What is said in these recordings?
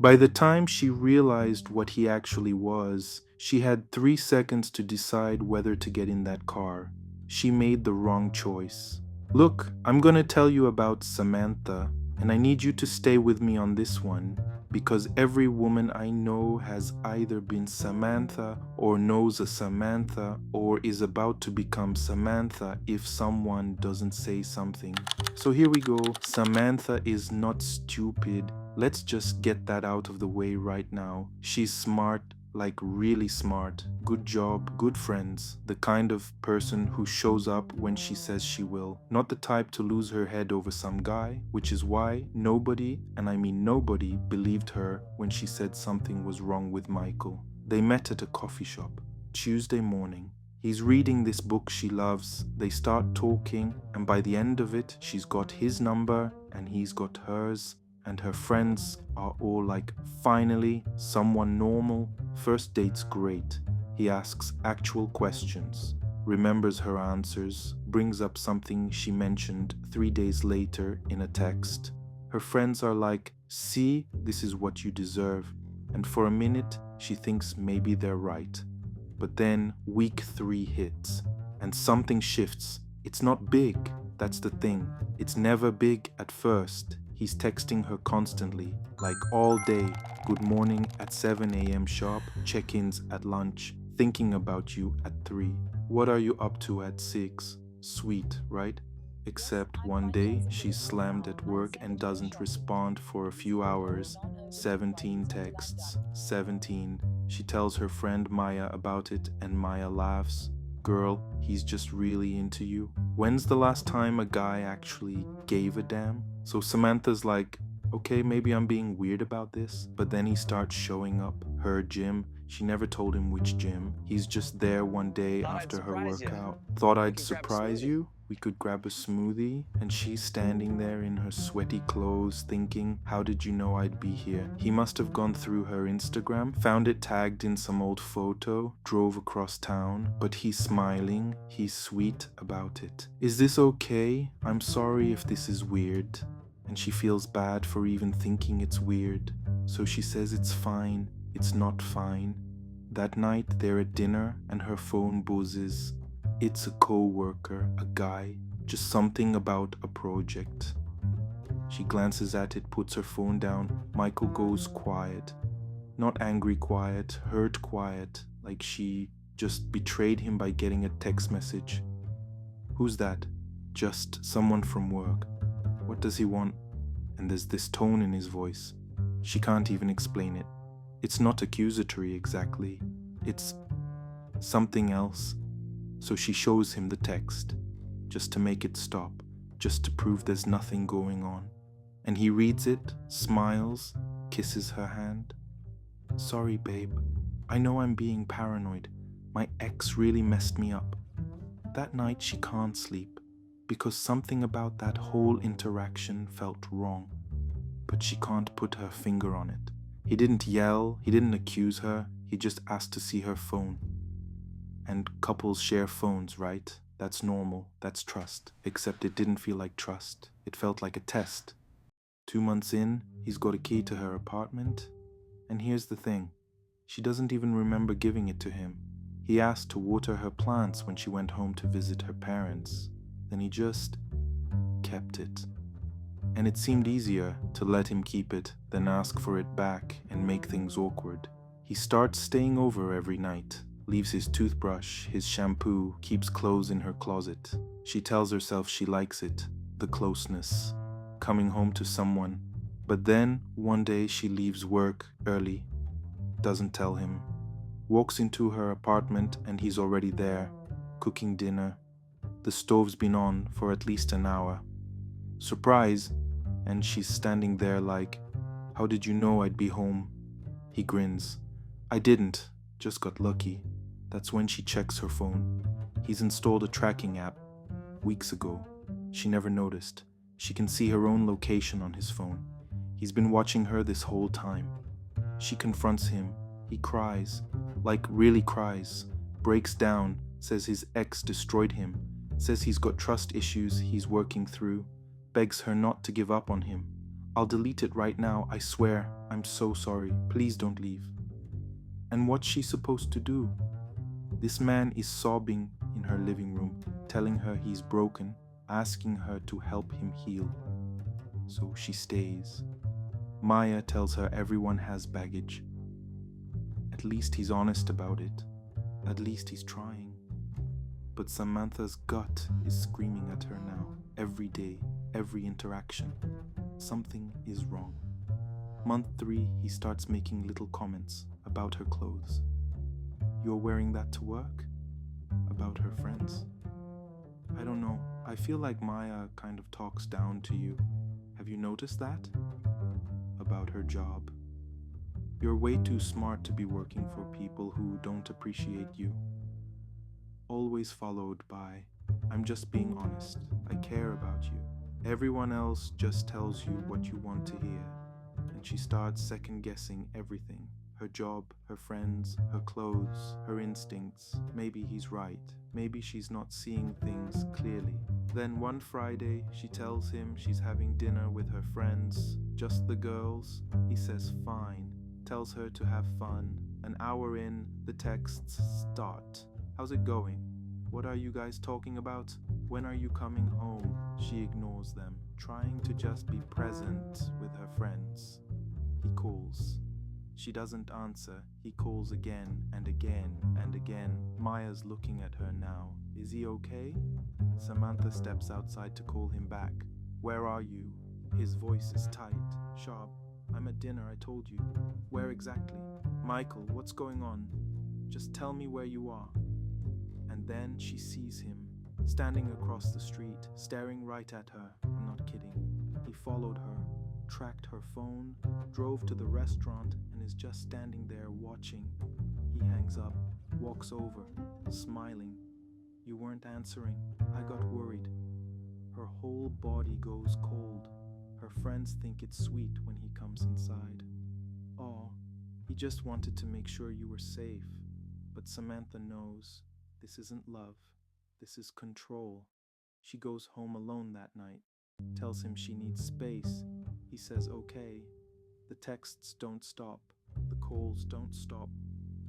By the time she realized what he actually was, she had 3 seconds to decide whether to get in that car. She made the wrong choice. Look, I'm gonna tell you about Samantha, and I need you to stay with me on this one, because every woman I know has either been Samantha or knows a Samantha or is about to become Samantha if someone doesn't say something. So here we go. Samantha is not stupid. Let's just get that out of the way right now. She's smart, like really smart. Good job, good friends. The kind of person who shows up when she says she will. Not the type to lose her head over some guy, which is why nobody, and I mean nobody, believed her when she said something was wrong with Michael. They met at a coffee shop, Tuesday morning. He's reading this book she loves. They start talking, and by the end of it, she's got his number and he's got hers. And her friends are all like, finally, someone normal. First date's great. He asks actual questions, remembers her answers, brings up something she mentioned 3 days later in a text. Her friends are like, see, this is what you deserve. And for a minute, she thinks maybe they're right. But then week 3 hits, and something shifts. It's not big, that's the thing. It's never big at first. He's texting her constantly, like all day. Good morning at 7 a.m. sharp, check-ins at lunch, thinking about you at 3. What are you up to at 6? Sweet, right? Except one day, she's slammed at work and doesn't respond for a few hours. 17 texts, 17. She tells her friend Maya about it and Maya laughs. Girl, he's just really into you. When's the last time a guy actually gave a damn? So Samantha's like, okay, maybe I'm being weird about this, but then he starts showing up. Her gym, she never told him which gym. He's just there one day after her workout. Thought I'd surprise you? We could grab a smoothie, and she's standing there in her sweaty clothes thinking, how did you know I'd be here? He must have gone through her Instagram, found it tagged in some old photo, drove across town, but he's smiling, he's sweet about it. Is this okay? I'm sorry if this is weird. And she feels bad for even thinking it's weird. So she says it's fine, it's not fine. That night they're at dinner and her phone buzzes. It's a co-worker, a guy, just something about a project. She glances at it, puts her phone down. Michael goes quiet. Not angry quiet, hurt quiet, like she just betrayed him by getting a text message. Who's that? Just someone from work. What does he want? And there's this tone in his voice. She can't even explain it. It's not accusatory exactly. It's something else. So she shows him the text, just to make it stop, just to prove there's nothing going on. And he reads it, smiles, kisses her hand. Sorry, babe. I know I'm being paranoid. My ex really messed me up. That night she can't sleep, because something about that whole interaction felt wrong. But she can't put her finger on it. He didn't yell, he didn't accuse her, he just asked to see her phone. And couples share phones, right? That's normal, that's trust. Except it didn't feel like trust. It felt like a test. 2 months in, he's got a key to her apartment. And here's the thing. She doesn't even remember giving it to him. He asked to water her plants when she went home to visit her parents. Then he just kept it. And it seemed easier to let him keep it than ask for it back and make things awkward. He starts staying over every night. Leaves his toothbrush, his shampoo, keeps clothes in her closet. She tells herself she likes it, the closeness, coming home to someone. But then, one day she leaves work early, doesn't tell him, walks into her apartment and he's already there, cooking dinner. The stove's been on for at least an hour. Surprise, and she's standing there like, how did you know I'd be home? He grins. I didn't, just got lucky. That's when she checks her phone. He's installed a tracking app. Weeks ago. She never noticed. She can see her own location on his phone. He's been watching her this whole time. She confronts him. He cries. Like really cries. Breaks down. Says his ex destroyed him. Says he's got trust issues he's working through. Begs her not to give up on him. I'll delete it right now, I swear. I'm so sorry. Please don't leave. And what's she supposed to do? This man is sobbing in her living room, telling her he's broken, asking her to help him heal. So she stays. Maya tells her everyone has baggage. At least he's honest about it. At least he's trying. But Samantha's gut is screaming at her now, every day, every interaction. Something is wrong. Month 3, he starts making little comments about her clothes. You're wearing that to work? About her friends? I don't know. I feel like Maya kind of talks down to you. Have you noticed that? About her job. You're way too smart to be working for people who don't appreciate you. Always followed by, I'm just being honest. I care about you. Everyone else just tells you what you want to hear. And she starts second-guessing everything. Her job, her friends, her clothes, her instincts. Maybe he's right. Maybe she's not seeing things clearly. Then one Friday, she tells him she's having dinner with her friends, just the girls. He says fine, tells her to have fun. An hour in, the texts start. How's it going? What are you guys talking about? When are you coming home? She ignores them, trying to just be present with her friends. He calls. She doesn't answer. He calls again and again and again. Maya's looking at her now. Is he okay? Samantha steps outside to call him back. Where are you? His voice is tight, sharp. I'm at dinner, I told you. Where exactly? Michael, what's going on? Just tell me where you are. And then she sees him, standing across the street, staring right at her. I'm not kidding. He followed her, tracked her phone, drove to the restaurant, and is just standing there watching. He hangs up, walks over, smiling. You weren't answering. I got worried. Her whole body goes cold. Her friends think it's sweet when he comes inside. Oh, he just wanted to make sure you were safe. But Samantha knows this isn't love. This is control. She goes home alone that night, tells him she needs space. He says okay. The texts don't stop. The calls don't stop.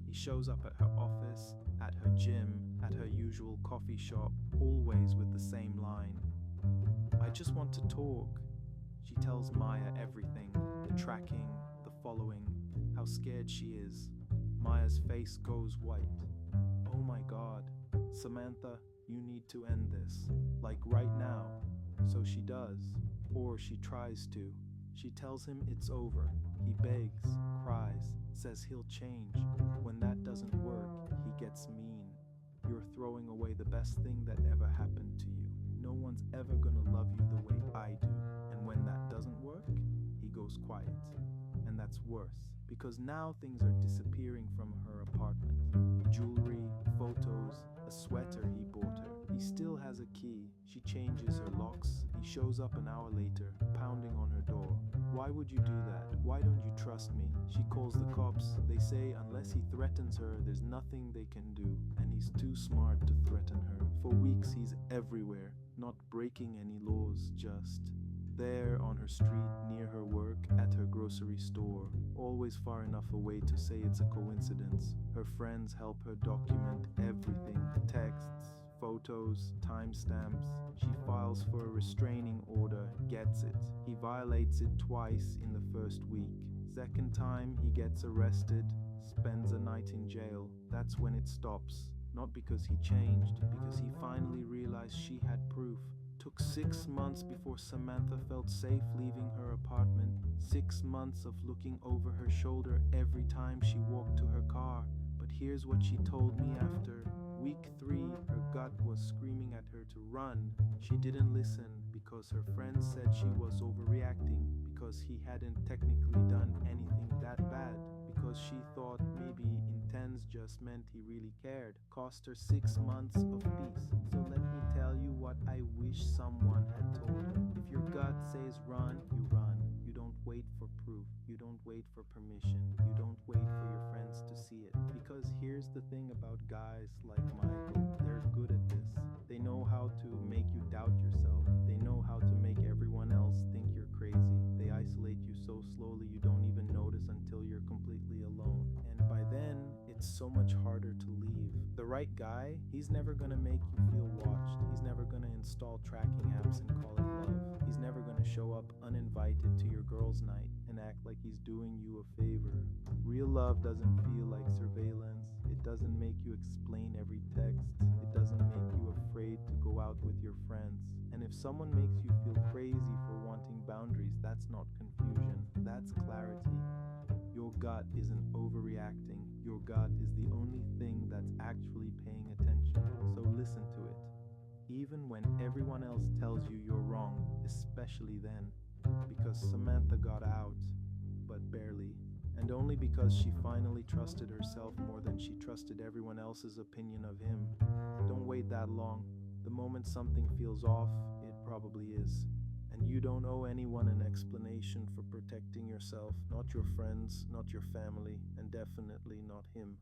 He shows up at her office, at her gym, at her usual coffee shop, always with the same line. I just want to talk. She tells Maya everything, the tracking, the following, how scared she is. Maya's face goes white. Oh my God, Samantha, you need to end this, like right now. So she does, or she tries to. She tells him it's over. He begs, cries, says he'll change. When that doesn't work, he gets mean. You're throwing away the best thing that ever happened to you. No one's ever gonna love you the way I do. And when that doesn't work, he goes quiet. And that's worse, because now things are disappearing from her apartment. Jewelry, photos, a sweater he bought her. He still has a key. She changes her locks. He shows up an hour later, pounding on her door. Why would you do that? Why don't you trust me? She calls the cops. They say unless he threatens her, there's nothing they can do. And he's too smart to threaten her. For weeks he's everywhere, not breaking any laws, just there on her street, near her work, at her grocery store, always far enough away to say it's a coincidence. Her friends help her document everything, texts, photos, timestamps. She files for a restraining order, gets it. He violates it twice in the first week. Second time, he gets arrested, spends a night in jail. That's when it stops. Not because he changed, because he finally realized she had proof. Took 6 months before Samantha felt safe leaving her apartment. 6 months of looking over her shoulder every time she walked to her car. But here's what she told me after. Week 3, her gut was screaming at her to run. She didn't listen because her friends said she was overreacting, because he hadn't technically done anything that bad, because she thought maybe intense just meant he really cared. Cost her 6 months of peace. So let me tell you what I wish someone had told her. If your gut says run, you run. You don't wait for proof. You don't wait for permission. You don't wait for your friends to see it. Because here's the thing about guys like Michael. They're good at this. They know how to make you doubt yourself. They know how to make everyone else think you're crazy. crazy. They isolate you so slowly you don't even notice until you're completely alone. And by then, it's so much harder to leave. The right guy, he's never gonna make you feel watched. He's never gonna install tracking apps and call it love. He's never gonna show up uninvited to your girl's night and act like he's doing you a favor. Real love doesn't feel like surveillance. It doesn't make you explain every text. It doesn't make you afraid to go out with your friends. And if someone makes you feel crazy for wanting boundaries, that's not confusion, that's clarity. Your gut isn't overreacting. Your gut is the only thing that's actually paying attention. So listen to it. Even when everyone else tells you you're wrong, especially then. Because Samantha got out, but barely. And only because she finally trusted herself more than she trusted everyone else's opinion of him. Don't wait that long. The moment something feels off, it probably is. And you don't owe anyone an explanation for protecting yourself, not your friends, not your family, and definitely not him.